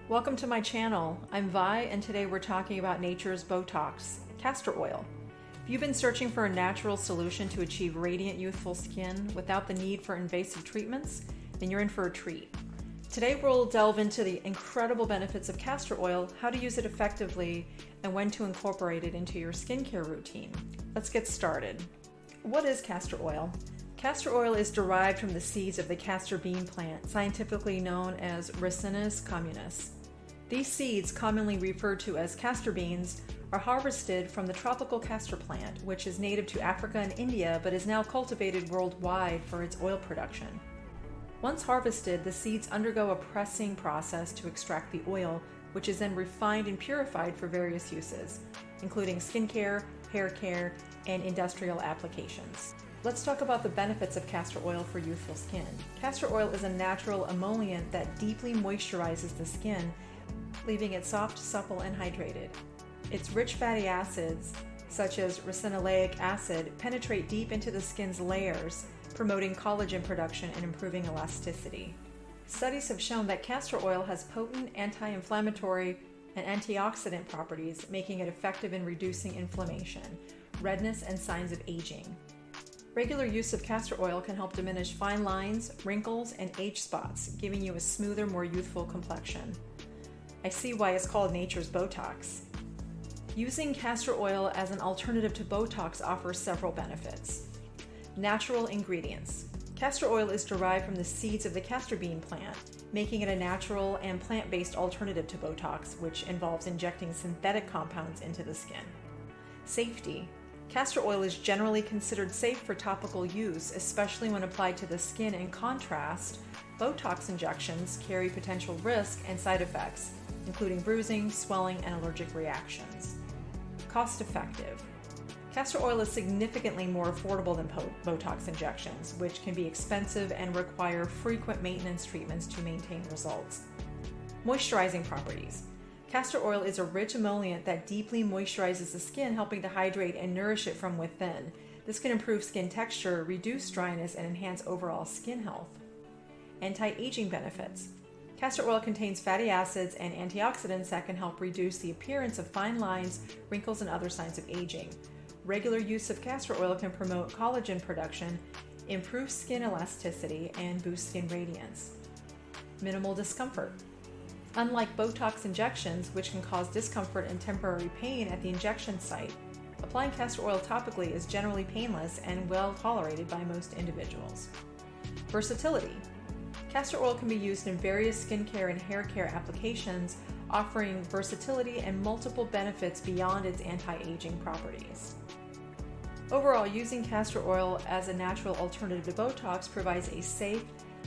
Welcome to my channel. I'm Vi, and today we're talking about nature's Botox, castor oil. If you've been searching for a natural solution to achieve radiant, youthful skin without the need for invasive treatments, then you're in for a treat. Today we'll delve into the incredible benefits of castor oil, how to use it effectively, and when to incorporate it into your skincare routine. Let's get started. What is castor oil? Castor oil is derived from the seeds of the castor bean plant, scientifically known as Ricinus communis. These seeds, commonly referred to as castor beans, are harvested from the tropical castor plant, which is native to Africa and India but is now cultivated worldwide for its oil production. Once harvested, the seeds undergo a pressing process to extract the oil, which is then refined and purified for various uses, including skincare, hair care, and industrial applications. Let's talk about the benefits of castor oil for youthful skin. Castor oil is a natural emollient that deeply moisturizes the skin, leaving it soft, supple, and hydrated. Its rich fatty acids, such as ricinoleic acid, penetrate deep into the skin's layers, promoting collagen production and improving elasticity. Studies have shown that castor oil has potent anti-inflammatory and antioxidant properties, making it effective in reducing inflammation, redness, and signs of aging. Regular use of castor oil can help diminish fine lines, wrinkles, and age spots, giving you a smoother, more youthful complexion. I see why it's called nature's Botox. Using castor oil as an alternative to Botox offers several benefits. Natural ingredients. Castor oil is derived from the seeds of the castor bean plant, making it a natural and plant-based alternative to Botox, which involves injecting synthetic compounds into the skin. Safety. Castor oil is generally considered safe for topical use, especially when applied to the skin. In contrast, Botox injections carry potential risk and side effects, including bruising, swelling, and allergic reactions. Cost-effective. Castor oil is significantly more affordable than Botox injections, which can be expensive and require frequent maintenance treatments to maintain results. Moisturizing properties. Castor oil is a rich emollient that deeply moisturizes the skin, helping to hydrate and nourish it from within. This can improve skin texture, reduce dryness, and enhance overall skin health. Anti-aging benefits. Castor oil contains fatty acids and antioxidants that can help reduce the appearance of fine lines, wrinkles, and other signs of aging. Regular use of castor oil can promote collagen production, improve skin elasticity, and boost skin radiance. Minimal discomfort. Unlike Botox injections, which can cause discomfort and temporary pain at the injection site, applying castor oil topically is generally painless and well tolerated by most individuals. Versatility. Castor oil can be used in various skincare and hair care applications, offering versatility and multiple benefits beyond its anti-aging properties. Overall, using castor oil as a natural alternative to Botox provides a safe,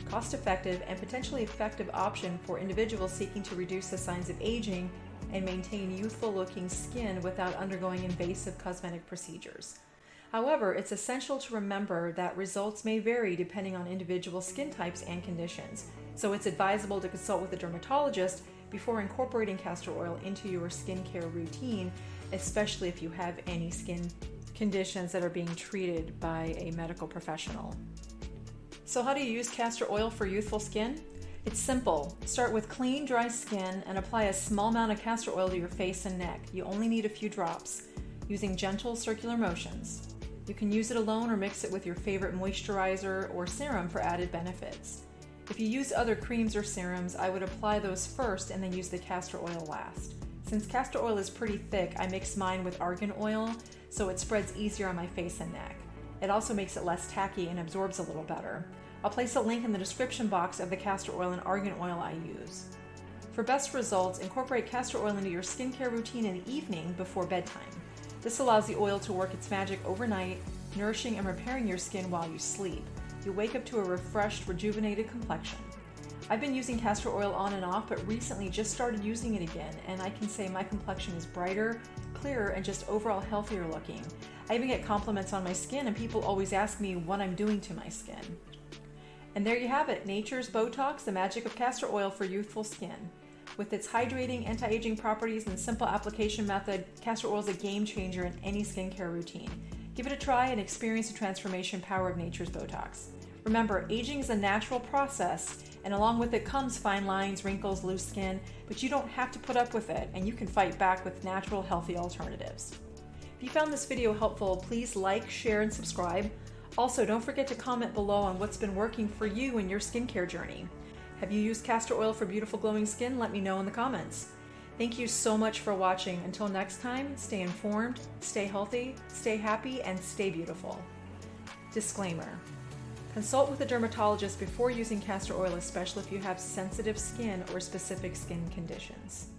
cost-effective, and potentially effective option for individuals seeking to reduce the signs of aging and maintain youthful-looking skin without undergoing invasive cosmetic procedures. However, it's essential to remember that results may vary depending on individual skin types and conditions, so it's advisable to consult with a dermatologist before incorporating castor oil into your skincare routine, especially if you have any skin conditions that are being treated by a medical professional. So how do you use castor oil for youthful skin? It's simple. Start with clean, dry skin and apply a small amount of castor oil to your face and neck. You only need a few drops, using gentle circular motions. You can use it alone or mix it with your favorite moisturizer or serum for added benefits. If you use other creams or serums, I would apply those first and then use the castor oil last. Since castor oil is pretty thick, I mix mine with argan oil so it spreads easier on my face and neck. It also makes it less tacky and absorbs a little better. I'll place a link in the description box of the castor oil and argan oil I use. For best results, incorporate castor oil into your skincare routine in the evening before bedtime. This allows the oil to work its magic overnight, nourishing and repairing your skin while you sleep. You'll wake up to a refreshed, rejuvenated complexion. I've been using castor oil on and off, but recently just started using it again, and I can say my complexion is brighter, clearer, and just overall healthier looking. I even get compliments on my skin, and people always ask me what I'm doing to my skin. And there you have it, nature's Botox, the magic of castor oil for youthful skin. With its hydrating, anti-aging properties and simple application method, castor oil is a game changer in any skincare routine. Give it a try and experience the transformation power of nature's Botox. Remember, aging is a natural process, And along with it comes fine lines, wrinkles, loose skin, but you don't have to put up with it, and you can fight back with natural, healthy alternatives. If you found this video helpful, please like, share, and subscribe. Also, don't forget to comment below on what's been working for you in your skincare journey. Have you used castor oil for beautiful glowing skin? Let me know in the comments. Thank you so much for watching. Until next time, stay informed, stay healthy, stay happy, and stay beautiful. Disclaimer. Consult with a dermatologist before using castor oil, especially if you have sensitive skin or specific skin conditions.